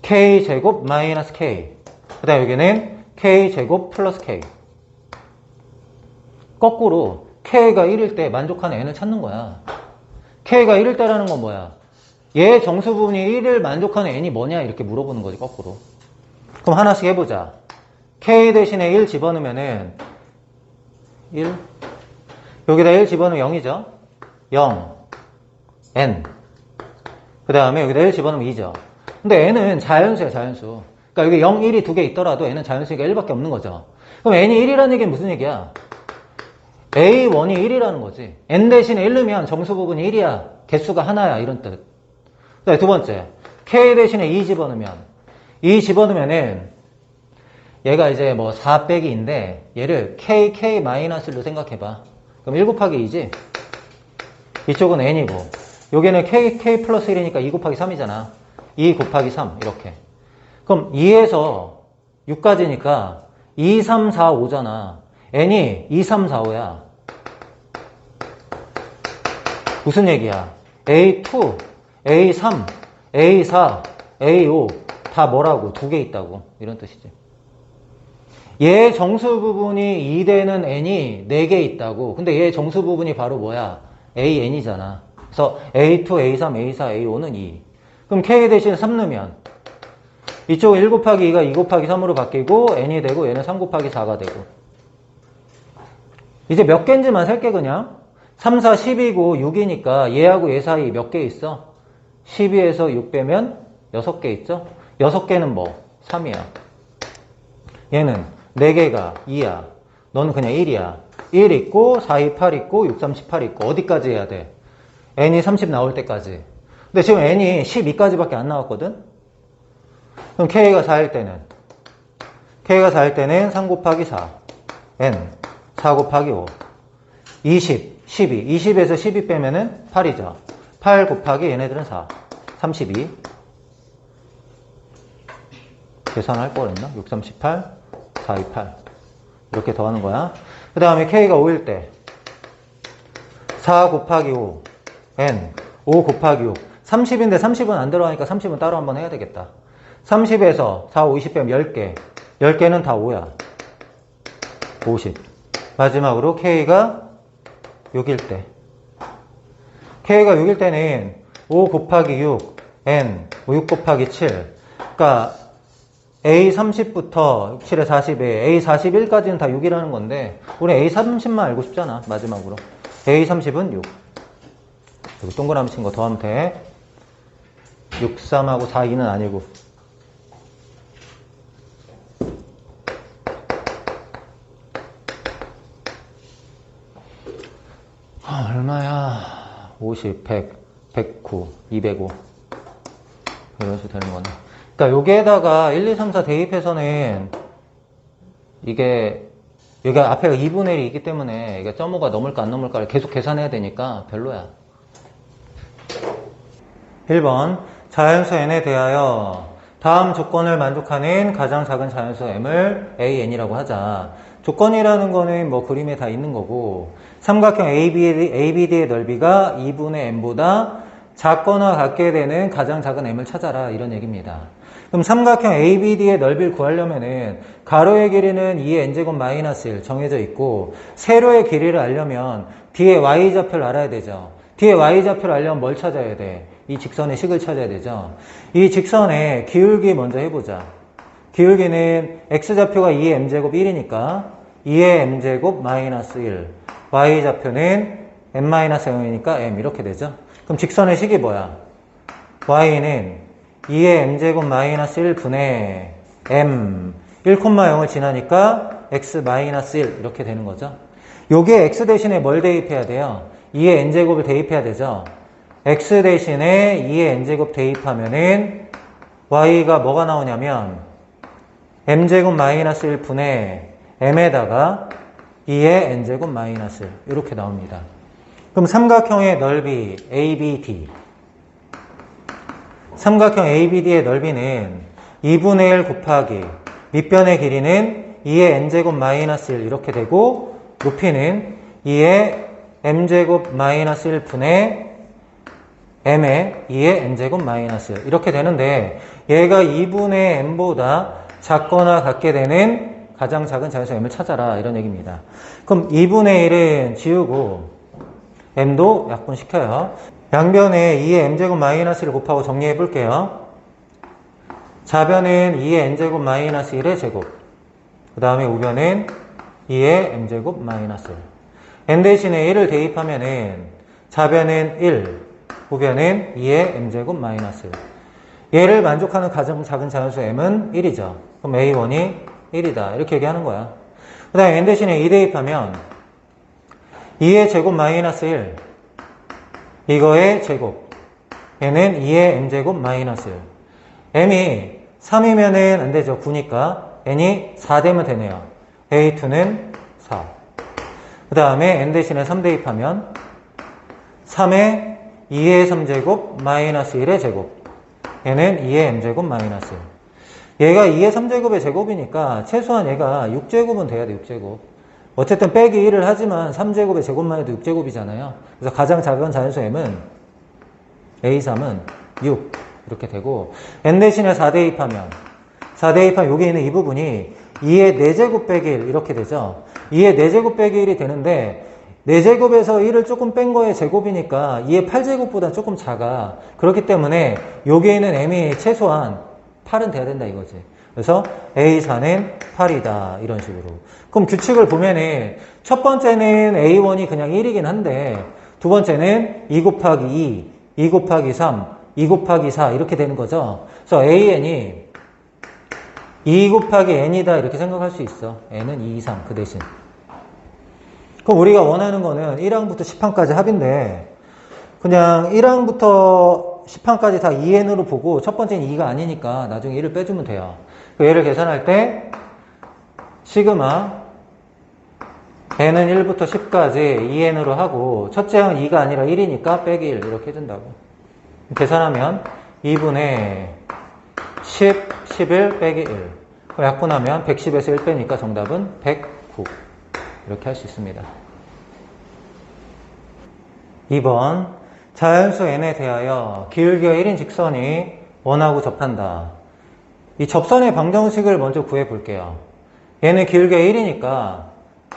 K제곱 마이너스 K 그 다음 여기는 K제곱 플러스 K 거꾸로 K가 1일 때 만족하는 N을 찾는 거야. K가 1일 때라는 건 뭐야? 얘 정수 부분이 1을 만족하는 N이 뭐냐 이렇게 물어보는 거지 거꾸로. 그럼 하나씩 해보자. K 대신에 1 집어넣으면은 1 여기다 1 집어넣으면 0이죠. 0 N 그 다음에 여기다 1 집어넣으면 2죠. 근데 N은 자연수야 자연수. 그러니까 여기 0, 1이 두 개 있더라도 N은 자연수니까 1밖에 없는 거죠. 그럼 N이 1이라는 얘기는 무슨 얘기야? A1이 1이라는 거지. N 대신에 1 넣으면 정수 부분이 1이야. 개수가 하나야 이런 뜻. 두 번째 K 대신에 2 집어넣으면 2 집어넣으면은 얘가 이제 뭐 4 빼기 2인데 얘를 K-로 생각해봐. 그럼 1 곱하기 2지? 이쪽은 N이고 여기는 K 플러스 1이니까 2 곱하기 3이잖아. 2 곱하기 3 이렇게. 그럼 2에서 6까지니까 2, 3, 4, 5잖아. N이 2, 3, 4, 5야. 무슨 얘기야? A2, A3, A4, A5 다 뭐라고? 2개 있다고. 이런 뜻이지. 얘 정수 부분이 2되는 N이 4개 있다고. 근데 얘 정수 부분이 바로 뭐야? AN이잖아. 그래서 A2, A3, A4, A5는 2. 그럼 K 대신 3 넣으면 이쪽 1 곱하기 2가 2 곱하기 3으로 바뀌고 N이 되고 얘는 3 곱하기 4가 되고. 이제 몇 개인지만 셀게 그냥. 3, 4, 10이고 6이니까 얘하고 얘 사이 몇 개 있어? 12에서 6 빼면 6개 있죠? 6개는 뭐? 3이야. 얘는 4개가 2야. 너는 그냥 1이야. 1 있고 4, 2, 8 있고 6, 3, 18 있고 어디까지 해야 돼? N이 30 나올 때까지. 근데 지금 N이 12까지밖에 안 나왔거든? 그럼 K가 4일 때는 3 곱하기 4 N 4 곱하기 5 20, 12 20에서 12 빼면은 8이죠. 8 곱하기 얘네들은 4 32 계산할 걸 했나? 6, 3, 18 4, 2, 8 이렇게 더하는 거야. 그 다음에 K가 5일 때 4 곱하기 5 N 5 곱하기 6 30인데 30은 안 들어가니까 30은 따로 한번 해야 되겠다. 30에서 4, 5, 20 빼면 10개 10개는 다 5야 50 마지막으로 K가 6일 때 K가 6일 때는 5 곱하기 6 N 6 곱하기 7 그러니까 A30부터 7에 40에 A41까지는 다 6이라는 건데 우리 A30만 알고 싶잖아. 마지막으로 A30은 6 여기 동그라미 친 거 더하면 돼. 6, 3하고 4, 2는 아니고 얼마야? 50, 100, 109, 205 이런 식으로 되는 거네. 그러니까 여기에다가 1, 2, 3, 4 대입해서는 이게 여기가 앞에가 2분의 1이 있기 때문에 이게 .5가 넘을까 안 넘을까를 계속 계산해야 되니까 별로야. 1번 자연수 n에 대하여 다음 조건을 만족하는 가장 작은 자연수 m을 AN이라고 하자. 조건이라는 거는 뭐 그림에 다 있는 거고 삼각형 ABD의 넓이가 2분의 m보다 작거나 같게 되는 가장 작은 m을 찾아라 이런 얘기입니다. 그럼 삼각형 ABD의 넓이를 구하려면은 가로의 길이는 2의 n제곱 마이너스 1 정해져 있고 세로의 길이를 알려면 뒤에 y좌표를 알아야 되죠. 뒤에 y좌표를 알려면 뭘 찾아야 돼? 이 직선의 식을 찾아야 되죠. 이 직선의 기울기 먼저 해보자. 기울기는 x좌표가 2의 m제곱 1이니까 2의 m제곱 마이너스 1 y좌표는 m-0이니까 m 이렇게 되죠. 그럼 직선의 식이 뭐야? y는 2의 m제곱 마이너스 1분의 m 1,0을 지나니까 x 마이너스 1 이렇게 되는 거죠. 요게 x 대신에 뭘 대입해야 돼요? 2의 n제곱을 대입해야 되죠. x 대신에 2의 n제곱 대입하면은 y가 뭐가 나오냐면 m제곱 마이너스 1분의 m에다가 2의 n제곱 마이너스 1 이렇게 나옵니다. 그럼 삼각형의 넓이 ABD 삼각형 ABD의 넓이는 2분의 1 곱하기 밑변의 길이는 2의 n제곱 마이너스 1 이렇게 되고 높이는 2의 m제곱 마이너스 1분의 m의 2의 n제곱 마이너스 1 이렇게 되는데 얘가 2분의 m보다 작거나 같게 되는 가장 작은 자연수 m을 찾아라 이런 얘기입니다. 그럼 2분의 1은 지우고 m도 약분시켜요. 양변에 2의 m제곱 마이너스 1을 곱하고 정리해 볼게요. 좌변은 2의 n제곱 마이너스 1의 제곱 그 다음에 우변은 2의 m제곱 마이너스 1 n 대신에 1을 대입하면은 좌변은 1 우변은 2의 m제곱 마이너스 1 얘를 만족하는 가장 작은 자연수 m은 1이죠. 그럼 a1이 1이다 이렇게 얘기하는 거야. 그 다음에 n 대신에 2 대입하면 2의 제곱 마이너스 1 이거의 제곱 얘는 2의 m제곱 마이너스 1 m이 3이면은 안 되죠. 9니까 n이 4 되면 되네요. a2는 4. 그 다음에 n 대신에 3 대입하면 3의 2의 3제곱 마이너스 1의 제곱. 얘는 2의 m제곱 마이너스 1. 얘가 2의 3제곱의 제곱이니까 최소한 얘가 6제곱은 돼야 돼. 6제곱. 어쨌든 빼기 1을 하지만 3제곱의 제곱만 해도 6제곱이잖아요. 그래서 가장 작은 자연수 m은 a3은 6 이렇게 되고, n 대신에 4 대입하면 여기 있는 이 부분이 2의 4제곱 빼기 1 이렇게 되죠. 2의 4제곱 빼기 1이 되는데 4제곱에서 1을 조금 뺀 거의 제곱이니까 2의 8제곱보다 조금 작아. 그렇기 때문에 여기에 있는 m이 최소한 8은 돼야 된다 이거지. 그래서 A4는 8이다 이런 식으로. 그럼 규칙을 보면은 첫 번째는 A1이 그냥 1이긴 한데 두 번째는 2 곱하기 2, 2 곱하기 3, 2 곱하기 4 이렇게 되는 거죠. 그래서 AN이 2 곱하기 n이다 이렇게 생각할 수 있어. n은 2 이상 그 대신. 그럼 우리가 원하는 거는 1항부터 10항까지 합인데 그냥 1항부터 10항까지 다 2n으로 보고 첫 번째는 2가 아니니까 나중에 1을 빼주면 돼요. 얘를 계산할 때 시그마 n은 1부터 10까지 2n으로 하고 첫째 항은 2가 아니라 1이니까 빼기 1 이렇게 해준다고. 계산하면 2분의 10, 11 빼기 1. 약분하면 110에서 1 빼니까 정답은 109. 이렇게 할 수 있습니다. 2번 자연수 n에 대하여 기울기가 1인 직선이 원하고 접한다. 이 접선의 방정식을 먼저 구해 볼게요. 얘는 기울기가 1이니까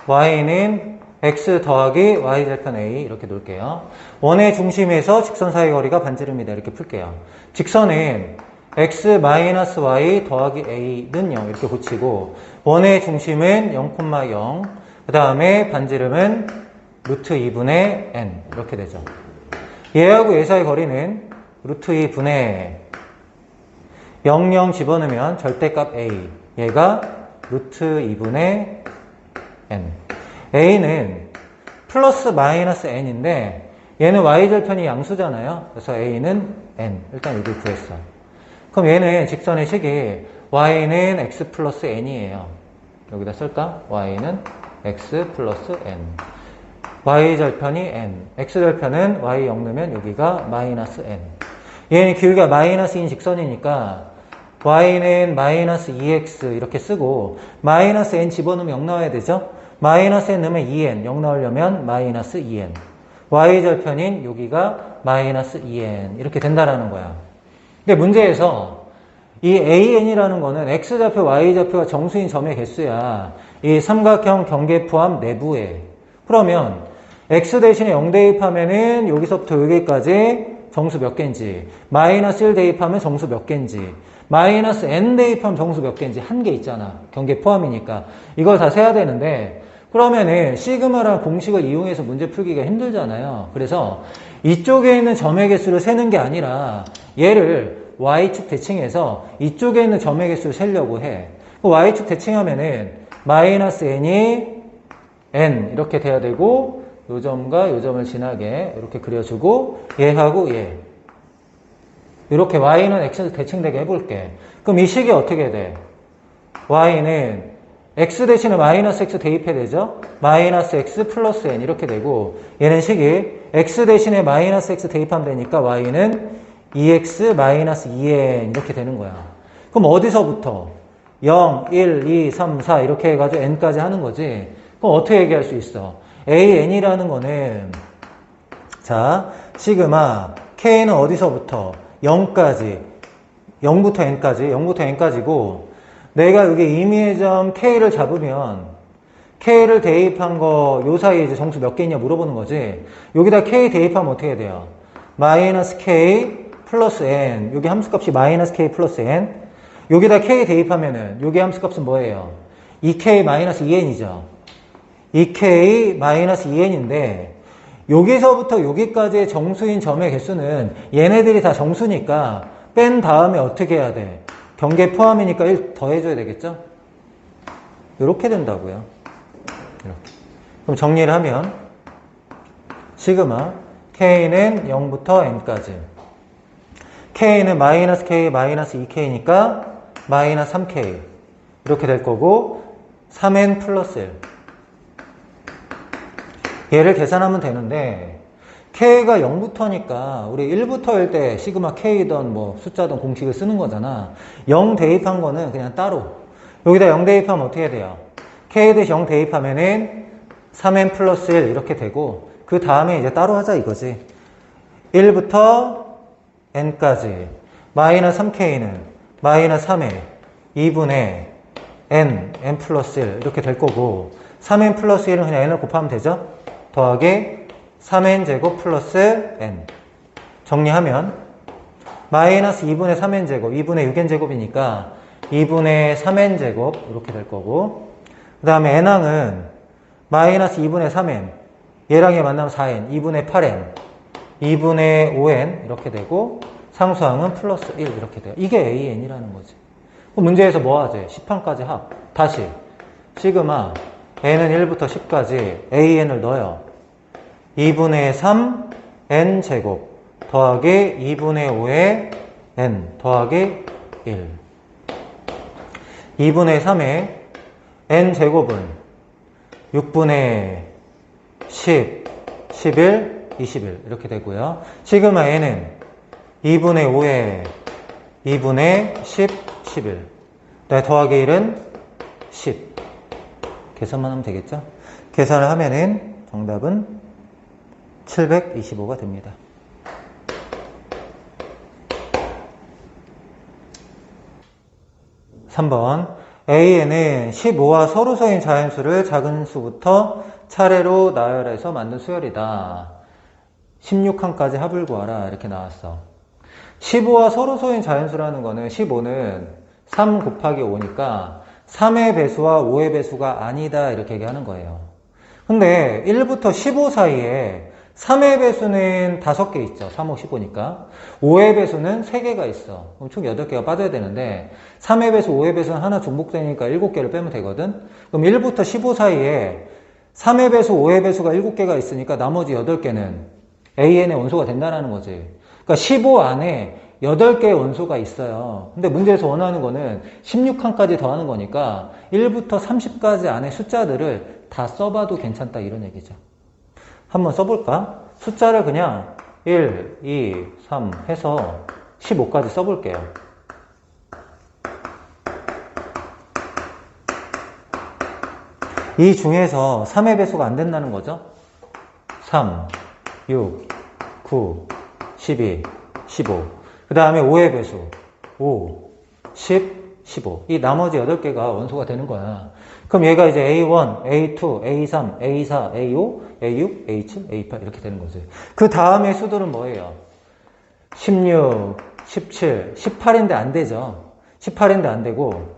y는 x 더하기 y절편 a 이렇게 놓을게요. 원의 중심에서 직선 사이 거리가 반지름이다 이렇게 풀게요. 직선은 x-y 더하기 a는 0 이렇게 고치고 원의 중심은 0,0 그 다음에 반지름은 루트 2분의 n 이렇게 되죠. 얘하고 얘 사이 거리는 루트 2분의 0, 0 집어넣으면 절대값 a 얘가 루트 2분의 n a는 플러스 마이너스 n인데 얘는 y절편이 양수잖아요. 그래서 a는 n 일단 여기 구했어. 그럼 얘는 직선의 식이 y는 x 플러스 n이에요. 여기다 쓸까? y는 x 플러스 n y절편이 n x절편은 y 0 넣으면 여기가 마이너스 n 얘는 기울기가 마이너스인 직선이니까 y는 마이너스 2x 이렇게 쓰고 마이너스 n 집어넣으면 0 나와야 되죠? 마이너스 n 넣으면 2n 0 나오려면 마이너스 2n y절편인 여기가 마이너스 2n 이렇게 된다라는 거야. 근데 문제에서 이 AN이라는 거는 X좌표, Y좌표가 정수인 점의 개수야. 이 삼각형 경계 포함 내부에. 그러면 X 대신에 0 대입하면은 여기서부터 여기까지 정수 몇 개인지, 마이너스 1 대입하면 정수 몇 개인지, 마이너스 N 대입하면 정수 몇 개인지 한 개 있잖아. 경계 포함이니까. 이걸 다 세야 되는데 그러면은 시그마라는 공식을 이용해서 문제 풀기가 힘들잖아요. 그래서 이쪽에 있는 점의 개수를 세는 게 아니라 얘를 Y축 대칭해서 이쪽에 있는 점의 개수를 세려고 해. Y축 대칭하면은 마이너스 n이 n 이렇게 돼야 되고 요 점과 요 점을 지나게 이렇게 그려주고 얘하고 얘 이렇게 y는 x를 대칭되게 해볼게. 그럼 이 식이 어떻게 돼? y는 x 대신에 마이너스 x 대입해야 되죠? 마이너스 x 플러스 n 이렇게 되고 얘는 식이 x 대신에 마이너스 x 대입하면 되니까 y는 2x 마이너스 2n 이렇게 되는 거야. 그럼 어디서부터? 0, 1, 2, 3, 4 이렇게 해가지고 n까지 하는 거지. 그럼 어떻게 얘기할 수 있어? an이라는 거는 자 시그마 k는 어디서부터? 0까지 0부터 n까지 0부터 n까지고 내가 여기 임의의 점 k를 잡으면 k를 대입한 거 요 사이에 이제 정수 몇 개 있냐 물어보는 거지. 여기다 k 대입하면 어떻게 돼요? 마이너스 k 플러스 n 여기 함수값이 마이너스 k 플러스 n 여기다 k 대입하면은 여기 함수값은 뭐예요? 2k 마이너스 2n이죠. 2k 마이너스 2n인데 여기서부터 여기까지의 정수인 점의 개수는 얘네들이 다 정수니까 뺀 다음에 어떻게 해야 돼? 경계 포함이니까 1 더해줘야 되겠죠? 이렇게 된다고요. 이렇게. 그럼 정리를 하면 시그마 k는 0부터 n까지 k는 마이너스 k 마이너스 2k니까 마이너스 3k 이렇게 될 거고 3n 플러스 1 얘를 계산하면 되는데 k가 0부터니까 우리 1부터일 때 시그마 k든 뭐 숫자든 공식을 쓰는 거잖아. 0 대입한 거는 그냥 따로 여기다 0 대입하면 어떻게 돼요? k 대신 0 대입하면은 3n 플러스 1 이렇게 되고 그 다음에 이제 따로 하자 이거지. 1부터 n까지 마이너스 3k는 마이너스 3에 2분의 n 플러스 1 이렇게 될 거고 3n 플러스 1은 그냥 n을 곱하면 되죠? 더하기 3n 제곱 플러스 n 정리하면 마이너스 2분의 3n 제곱 2분의 6n 제곱이니까 2분의 3n 제곱 이렇게 될 거고 그 다음에 n항은 마이너스 2분의 3n 얘랑 얘 만나면 4n 2분의 8n 2분의 5n 이렇게 되고 상수항은 플러스 1 이렇게 돼요. 이게 an이라는 거지. 문제에서 뭐 하지? 10항까지 합. 다시 시그마 n은 1부터 10까지 an을 넣어요. 2분의 3 n 제곱 더하기 2분의 5의 n 더하기 1 2분의 3의 n 제곱은 6분의 10, 11, 21 이렇게 되고요. 시그마 n은 2분의 5의 2분의 10, 11 더하기 1은 10 계산만 하면 되겠죠? 계산을 하면은 정답은 725가 됩니다. 3번 A에는 15와 서로서인 자연수를 작은 수부터 차례로 나열해서 만든 수열이다. 16항까지 합을 구하라 이렇게 나왔어. 15와 서로서인 자연수라는 거는 15는 3 곱하기 5니까 3의 배수와 5의 배수가 아니다 이렇게 얘기하는 거예요. 근데 1부터 15 사이에 3의 배수는 5개 있죠. 3, 5, 15니까. 5의 배수는 3개가 있어. 그럼 총 8개가 빠져야 되는데 3의 배수, 5의 배수는 하나 중복되니까 7개를 빼면 되거든. 그럼 1부터 15 사이에 3의 배수, 5의 배수가 7개가 있으니까 나머지 8개는 AN의 원소가 된다는 거지. 그러니까 15 안에 8개의 원소가 있어요. 근데 문제에서 원하는 거는 16항까지 더하는 거니까 1부터 30까지 안에 숫자들을 다 써봐도 괜찮다 이런 얘기죠. 한번 써볼까? 숫자를 그냥 1, 2, 3 해서 15까지 써볼게요. 이 중에서 3의 배수가 안 된다는 거죠. 3, 6, 9, 12, 15. 그 다음에 5의 배수. 5, 10, 15. 이 나머지 8개가 원소가 되는 거야. 그럼 얘가 이제 A1, A2, A3, A4, A5, A6, A7, A8 이렇게 되는 거지. 그 다음에 수들은 뭐예요? 16, 17, 18인데 안 되죠. 18인데 안 되고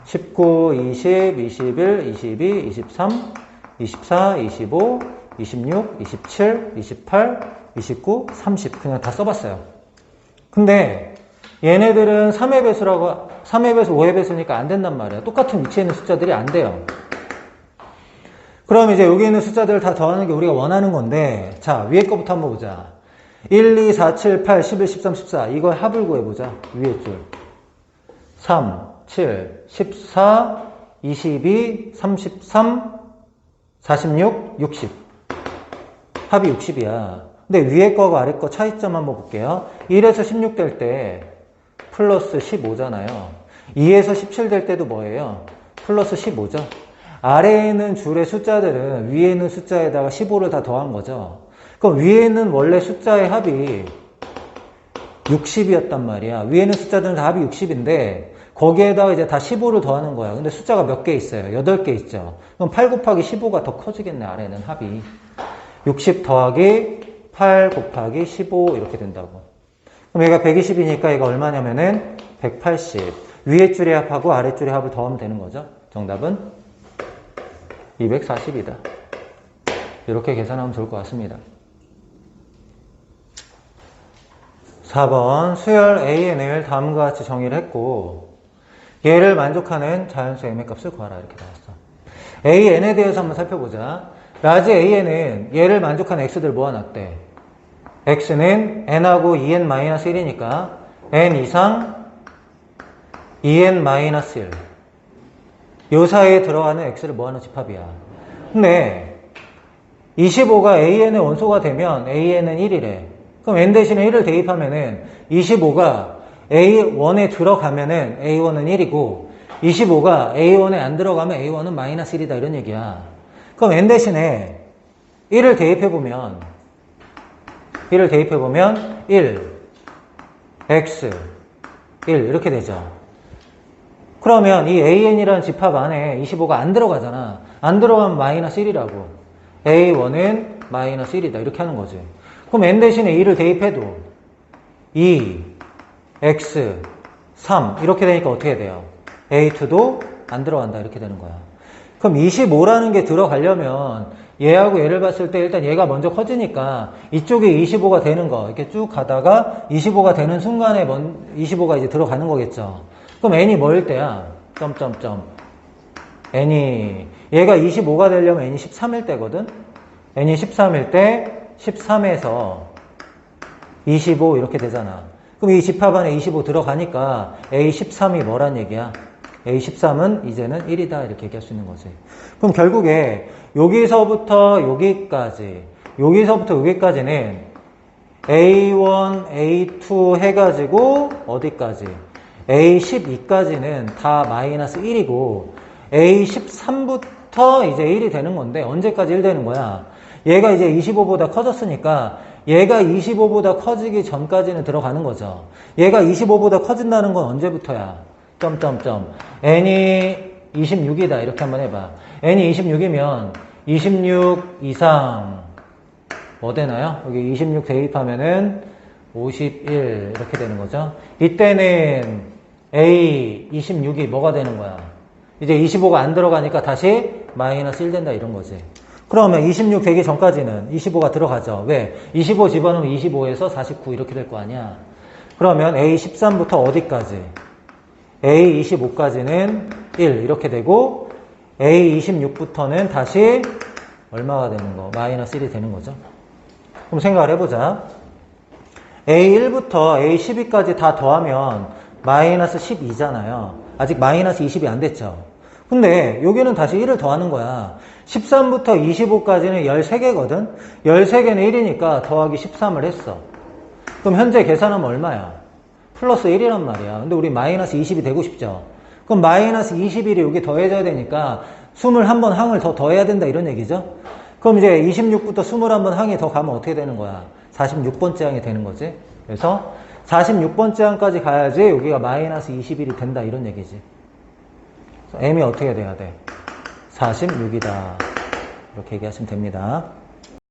19, 20, 21, 22, 23, 24, 25, 26, 27, 28, 29, 30 그냥 다 써봤어요. 근데 얘네들은 3의 배수라고 3의 배수, 5의 배수니까 안 된단 말이에요. 똑같은 위치에 있는 숫자들이 안 돼요. 그럼 이제 여기 있는 숫자들을 다 더하는 게 우리가 원하는 건데 자 위에 거부터 한번 보자. 1, 2, 4, 7, 8, 11, 13, 14 이거 합을 구해보자. 위에 줄 3, 7, 14, 22, 33, 46, 60 합이 60이야. 근데 위에 거와 아래 거 차이점 한번 볼게요. 1에서 16 될 때 플러스 15잖아요. 2에서 17 될 때도 뭐예요? 플러스 15죠. 아래에 있는 줄의 숫자들은 위에 있는 숫자에다가 15를 다 더한 거죠. 그럼 위에 있는 원래 숫자의 합이 60이었단 말이야. 위에 있는 숫자들은 다 합이 60인데 거기에다가 이제 다 15를 더하는 거야. 근데 숫자가 몇 개 있어요? 8개 있죠. 그럼 8 곱하기 15가 더 커지겠네. 아래는 합이 60 더하기 8 곱하기 15 이렇게 된다고. 그럼 얘가 120이니까 얘가 얼마냐면은 180. 위에 줄의 합하고 아래 줄의 합을 더하면 되는 거죠. 정답은 240이다. 이렇게 계산하면 좋을 것 같습니다. 4번 수열 AN을 다음과 같이 정의를 했고 얘를 만족하는 자연수 M의 값을 구하라 이렇게 나왔어. AN에 대해서 한번 살펴보자. 라지 AN은 얘를 만족하는 X들 모아놨대. x는 n하고 2n-1이니까 n 이상 2n-1. 요 사이에 들어가는 x를 뭐하는 집합이야. 근데 25가 an의 원소가 되면 an은 1이래. 그럼 n 대신에 1을 대입하면은 25가 a1에 들어가면은 a1은 1이고 25가 a1에 안 들어가면 a1은 -1이다 이런 얘기야. 그럼 n 대신에 1을 대입해보면 1, x, 1 이렇게 되죠. 그러면 이 an이라는 집합 안에 25가 안 들어가잖아. 안 들어가면 -1이라고. a1은 -1이다 이렇게 하는 거지. 그럼 n 대신에 2를 대입해도 2, x, 3 이렇게 되니까 어떻게 돼요? a2도 안 들어간다 이렇게 되는 거야. 그럼 25라는 게 들어가려면 얘하고 얘를 봤을 때 일단 얘가 먼저 커지니까 이쪽에 25가 되는 거 이렇게 쭉 가다가 25가 되는 순간에 25가 이제 들어가는 거겠죠. 그럼 n이 뭐일 때야? n이 얘가 25가 되려면 n이 13일 때거든. n이 13일 때 13에서 25 이렇게 되잖아. 그럼 이 집합 안에 25 들어가니까 A13이 뭐란 얘기야? A13은 이제는 1이다 이렇게 얘기할 수 있는 거지. 그럼 결국에 여기서부터 여기까지는 A1, A2 해가지고 어디까지? A12까지는 다 -1이고 A13부터 이제 1이 되는 건데 언제까지 1 되는 거야? 얘가 이제 25보다 커졌으니까 얘가 25보다 커지기 전까지는 들어가는 거죠. 얘가 25보다 커진다는 건 언제부터야? n이 26이다 이렇게 한번 해봐. n이 26이면 26 이상 뭐 되나요? 여기 26 대입하면은 51 이렇게 되는 거죠. 이때는 A26이 뭐가 되는 거야? 이제 25가 안 들어가니까 다시 -1 된다 이런 거지. 그러면 26 되기 전까지는 25가 들어가죠. 왜? 25 집어넣으면 25에서 49 이렇게 될 거 아니야. 그러면 A13부터 어디까지? A25까지는 1 이렇게 되고 A26부터는 다시 얼마가 되는 거? -1이 되는 거죠. 그럼 생각을 해보자. A1부터 A12까지 다 더하면 -12잖아요. 아직 -20이 안 됐죠. 근데 여기는 다시 1을 더하는 거야. 13부터 25까지는 13개거든? 13개는 1이니까 더하기 13을 했어. 그럼 현재 계산하면 얼마야? 플러스 1이란 말이야. 근데 우리 -20이 되고 싶죠? 그럼 -21이 여기 더해져야 되니까 21번 항을 더 더해야 된다 이런 얘기죠? 그럼 이제 26부터 21번 항이 더 가면 어떻게 되는 거야? 46번째 항이 되는 거지. 그래서 46번째 항까지 가야지 여기가 -21이 된다 이런 얘기지. m이 어떻게 돼야 돼? 46이다. 이렇게 얘기하시면 됩니다.